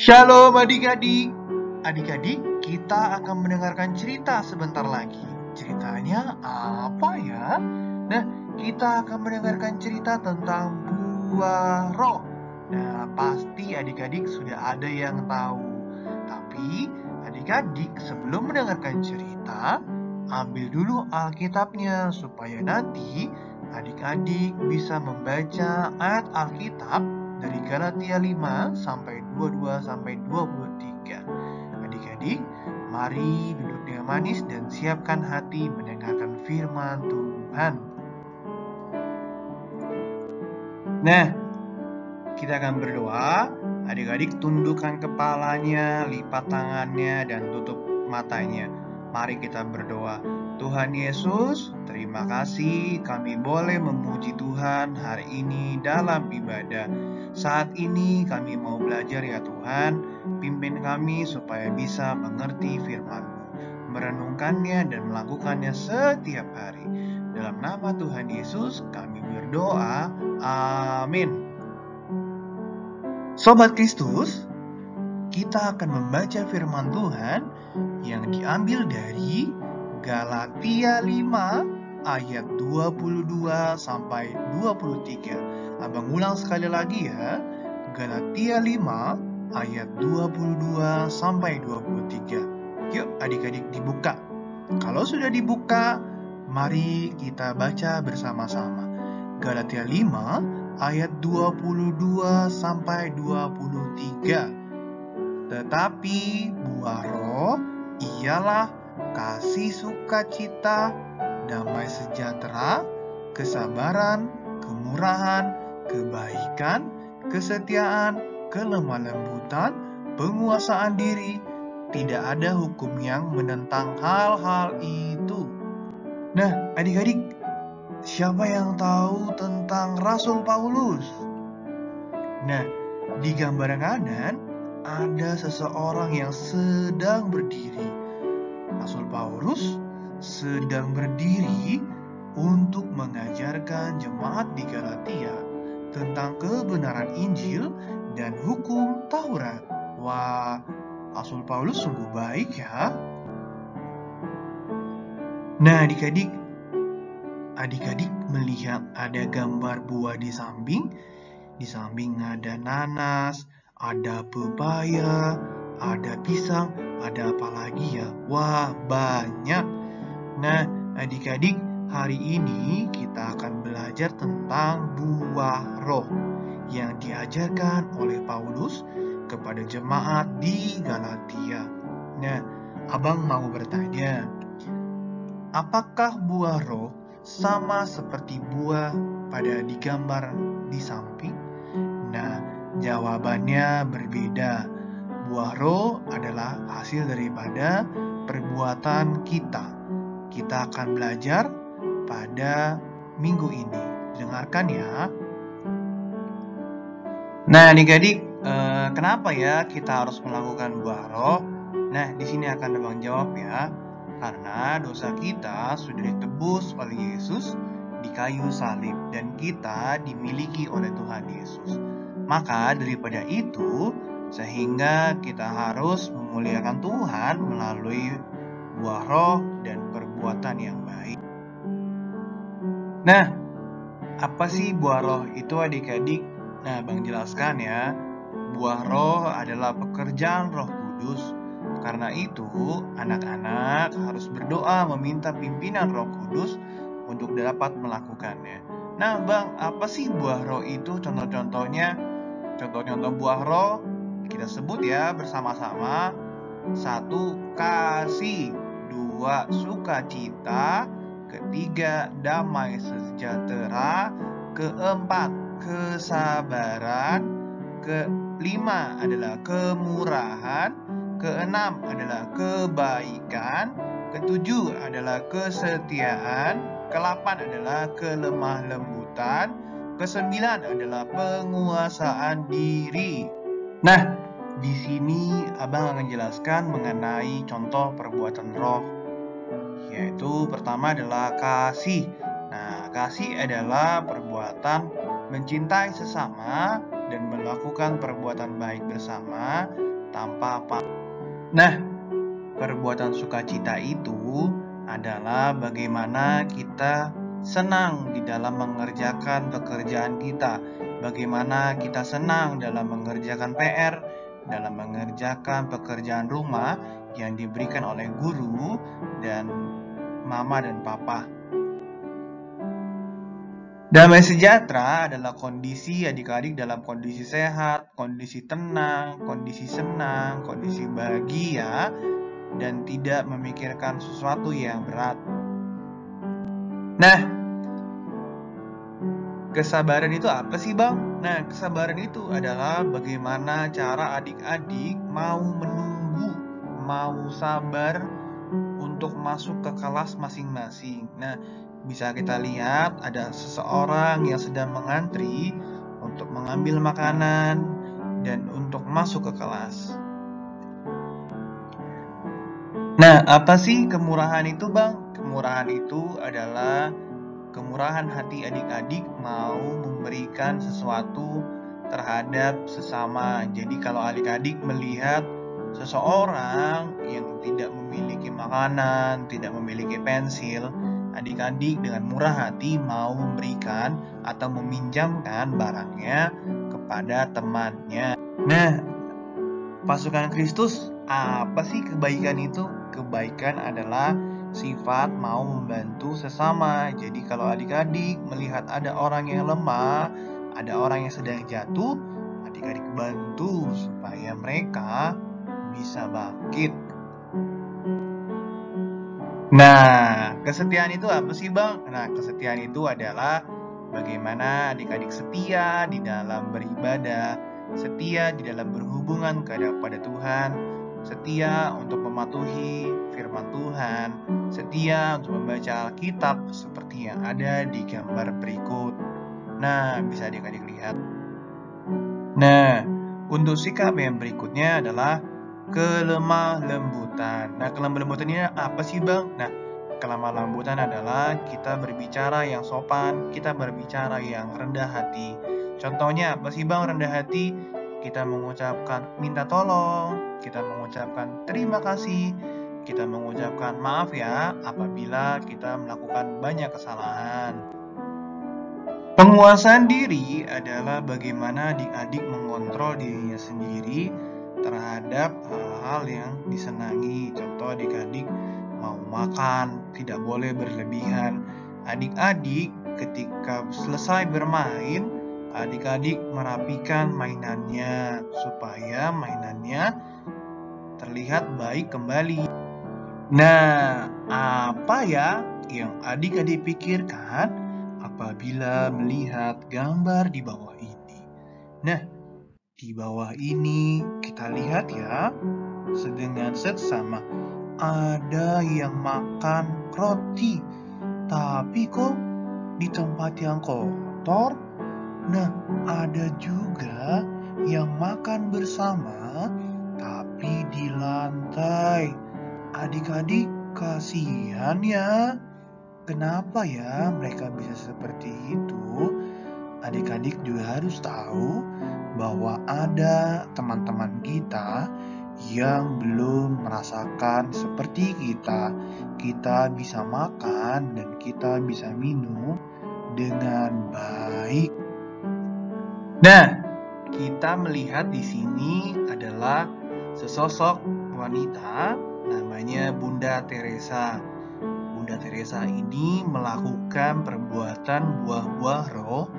Shalom adik-adik. Adik-adik, kita akan mendengarkan cerita sebentar lagi. Ceritanya apa ya? Nah, kita akan mendengarkan cerita tentang buah roh. Nah, pasti adik-adik sudah ada yang tahu. Tapi, adik-adik sebelum mendengarkan cerita, ambil dulu Alkitabnya supaya nanti adik-adik bisa membaca ayat Alkitab dari Galatia 5 sampai 22 sampai 23. Adik-adik, mari duduk dengan manis dan siapkan hati mendengarkan firman Tuhan. Nah, kita akan berdoa. Adik-adik tundukkan kepalanya, lipat tangannya, dan tutup matanya. Mari kita berdoa. Tuhan Yesus, terima kasih kami boleh memuji Tuhan hari ini dalam ibadah. Saat ini kami mau belajar ya Tuhan, pimpin kami supaya bisa mengerti firman-Mu, merenungkannya dan melakukannya setiap hari. Dalam nama Tuhan Yesus kami berdoa, amin. Sobat Kristus, kita akan membaca firman Tuhan yang diambil dari Galatia 5 ayat 22 sampai 23. Abang ulang sekali lagi ya. Galatia 5 ayat 22 sampai 23. Yuk adik-adik dibuka. Kalau sudah dibuka, mari kita baca bersama-sama. Galatia 5 ayat 22 sampai 23. Tetapi buah roh ialah kasih, sukacita, damai sejahtera, kesabaran, kemurahan, kebaikan, kesetiaan, kelemah lembutan, penguasaan diri. Tidak ada hukum yang menentang hal-hal itu. Nah, adik-adik, siapa yang tahu tentang Rasul Paulus? Nah, di gambar kanan ada seseorang yang sedang berdiri. Rasul Paulus sedang berdiri untuk mengajarkan jemaat di Galatia tentang kebenaran Injil dan hukum Taurat. Wah, Rasul Paulus sungguh baik ya. Nah, adik-adik melihat ada gambar buah di samping. Di samping ada nanas, ada pepaya, ada pisang, ada apa lagi ya? Wah, banyak. Nah, adik-adik, hari ini kita akan belajar tentang buah roh yang diajarkan oleh Paulus kepada jemaat di Galatia. Nah, abang mau bertanya, apakah buah roh sama seperti buah pada digambar di samping? Nah, jawabannya berbeda. Buah roh adalah hasil daripada perbuatan kita. Kita akan belajar pada minggu ini. Dengarkan ya. Nah, adik-adik, kenapa ya kita harus melakukan buah roh? Nah, di sini akan abang jawab ya. Karena dosa kita sudah ditebus oleh Yesus di kayu salib dan kita dimiliki oleh Tuhan Yesus. Maka daripada itu, sehingga kita harus memuliakan Tuhan melalui buah roh dan perbuatan yang baik. Nah, apa sih buah roh itu adik-adik? Nah, Bang jelaskan ya. Buah roh adalah pekerjaan Roh Kudus. Karena itu, anak-anak harus berdoa meminta pimpinan Roh Kudus untuk dapat melakukannya. Nah, Bang, apa sih buah roh itu? Contoh-contohnya, contoh-contoh buah roh kita sebut ya bersama-sama. 1. Kasih. 2. Sukacita. 3. Damai sejahtera. 4. Kesabaran. 5. adalah kemurahan. 6. adalah kebaikan. 7. adalah kesetiaan. 8. adalah kelemah lembutan. 9. adalah penguasaan diri. Nah, di sini abang akan jelaskan mengenai contoh perbuatan roh. Yaitu pertama adalah kasih. Nah, kasih adalah perbuatan mencintai sesama dan melakukan perbuatan baik bersama tanpa apa. Nah, perbuatan sukacita itu adalah bagaimana kita senang di dalam mengerjakan pekerjaan kita, bagaimana kita senang dalam mengerjakan PR, dalam mengerjakan pekerjaan rumah yang diberikan oleh guru dan mama dan papa. Damai sejahtera adalah kondisi adik-adik dalam kondisi sehat, kondisi tenang, kondisi senang, kondisi bahagia, dan tidak memikirkan sesuatu yang berat. Nah, kesabaran itu apa sih, Bang? Nah, kesabaran itu adalah bagaimana cara adik-adik mau menunggu, mau sabar untuk masuk ke kelas masing-masing. Nah, bisa kita lihat ada seseorang yang sedang mengantri untuk mengambil makanan dan untuk masuk ke kelas. Nah, apa sih kemurahan itu, Bang? Kemurahan itu adalah kemurahan hati adik-adik mau memberikan sesuatu terhadap sesama. Jadi kalau adik-adik melihat seseorang yang tidak memiliki makanan, tidak memiliki pensil, adik-adik dengan murah hati mau memberikan atau meminjamkan barangnya kepada temannya. Nah, pasukan Kristus, apa sih kebaikan itu? Kebaikan adalah sifat mau membantu sesama. Jadi kalau adik-adik melihat ada orang yang lemah, ada orang yang sedang jatuh, adik-adik bantu supaya mereka bisa bangkit. Nah, kesetiaan itu apa sih, Bang? Nah, kesetiaan itu adalah bagaimana adik-adik setia di dalam beribadah, setia di dalam berhubungan kepada Tuhan, setia untuk mematuhi firman Tuhan, setia untuk membaca Alkitab seperti yang ada di gambar berikut. Nah, bisa adik-adik lihat. Nah, untuk sikap yang berikutnya adalah kelemah lembutan. Nah, kelemah lembutan ini apa sih, Bang? Nah, kelemah lembutan adalah kita berbicara yang sopan, kita berbicara yang rendah hati. Contohnya apa sih, Bang, rendah hati? Kita mengucapkan minta tolong, kita mengucapkan terima kasih, kita mengucapkan maaf ya apabila kita melakukan banyak kesalahan. Penguasaan diri adalah bagaimana adik-adik mengontrol dirinya sendiri terhadap hal-hal yang disenangi. Contoh adik-adik mau makan, tidak boleh berlebihan. Adik-adik ketika selesai bermain, adik-adik merapikan mainannya supaya mainannya terlihat baik kembali. Nah, apa ya yang adik-adik pikirkan apabila melihat gambar di bawah ini? Nah, di bawah ini kita lihat ya, dengan seksama ada yang makan roti, tapi kok di tempat yang kotor. Nah, ada juga yang makan bersama, tapi di lantai. Adik-adik kasihan ya. Kenapa ya mereka bisa seperti itu? Adik-adik juga harus tahu bahwa ada teman-teman kita yang belum merasakan seperti kita. Kita bisa makan dan kita bisa minum dengan baik. Nah, kita melihat di sini adalah sesosok wanita namanya Bunda Teresa. Bunda Teresa ini melakukan perbuatan buah-buah roh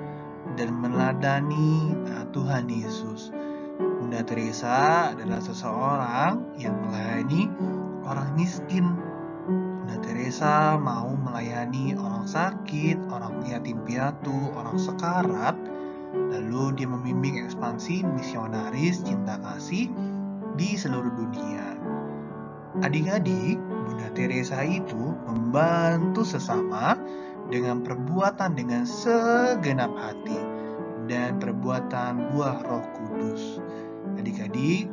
dan meneladani Tuhan Yesus. Bunda Teresa adalah seseorang yang melayani orang miskin. Bunda Teresa mau melayani orang sakit, orang yatim piatu, orang sekarat. Lalu dia membimbing ekspansi misionaris cinta kasih di seluruh dunia. Adik-adik, Bunda Teresa itu membantu sesama dengan perbuatan dengan segenap hati dan perbuatan buah Roh Kudus. Adik-adik,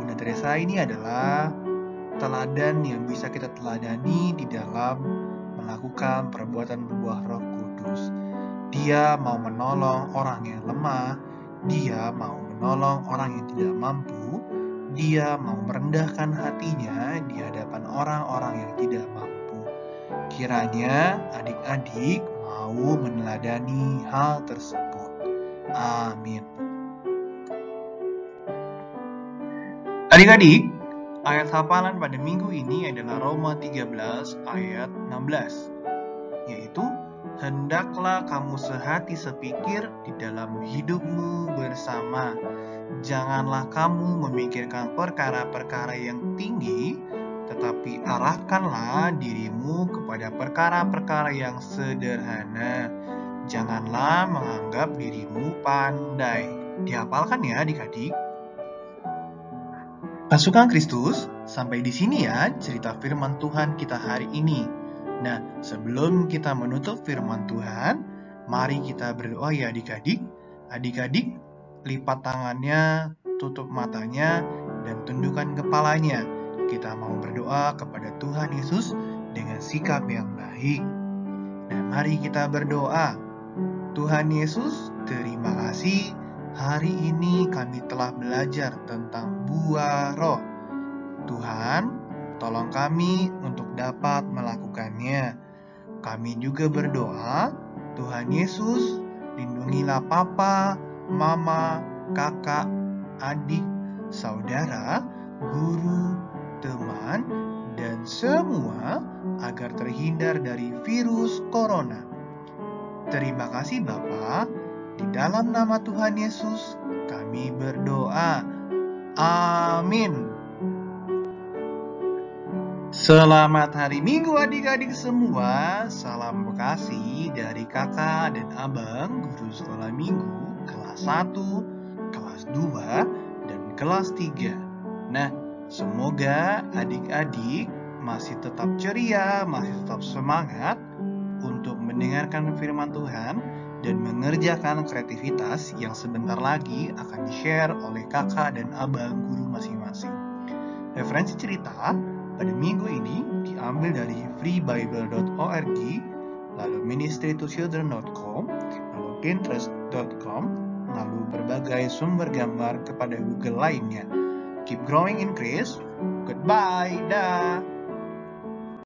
Bunda Teresa ini adalah teladan yang bisa kita teladani di dalam melakukan perbuatan berbuah Roh Kudus. Dia mau menolong orang yang lemah, dia mau menolong orang yang tidak mampu, Dia mau merendahkan hatinya di hadapan orang-orang yang tidak mampu. Kiranya adik-adik mau meneladani hal tersebut. Amin. Adik-adik, ayat hafalan pada minggu ini adalah Roma 13 ayat 16, yaitu hendaklah kamu sehati sepikir di dalam hidupmu bersama. Janganlah kamu memikirkan perkara-perkara yang tinggi, tetapi arahkanlah dirimu kepada perkara-perkara yang sederhana. Janganlah menganggap dirimu pandai. Dihafalkan ya adik-adik. Pasukan Kristus, sampai di sini ya cerita firman Tuhan kita hari ini. Nah, sebelum kita menutup firman Tuhan, mari kita berdoa ya adik-adik. Adik-adik, lipat tangannya, tutup matanya, dan tundukkan kepalanya. Kita mau berdoa kepada Tuhan Yesus dengan sikap yang baik. Nah, mari kita berdoa. Tuhan Yesus, terima kasih. Hari ini kami telah belajar tentang buah roh. Tuhan, tolong kami untuk dapat melakukannya. Kami juga berdoa, Tuhan Yesus, lindungilah papa, mama, kakak, adik, saudara, guru, teman, dan semua agar terhindar dari virus corona. Terima kasih Bapa. Di dalam nama Tuhan Yesus, kami berdoa. Amin. Selamat hari Minggu adik-adik semua. Salam bekasi dari kakak dan abang guru sekolah minggu kelas 1, kelas 2, dan kelas 3. Nah, semoga adik-adik masih tetap ceria, masih tetap semangat untuk mendengarkan firman Tuhan dan mengerjakan kreativitas yang sebentar lagi akan di-share oleh kakak dan abang guru masing-masing. Referensi cerita pada minggu ini diambil dari freebible.org, lalu ministrytochildren.com, lalu pinterest.com, lalu berbagai sumber gambar kepada Google lainnya. Keep growing in grace. Goodbye. Dah.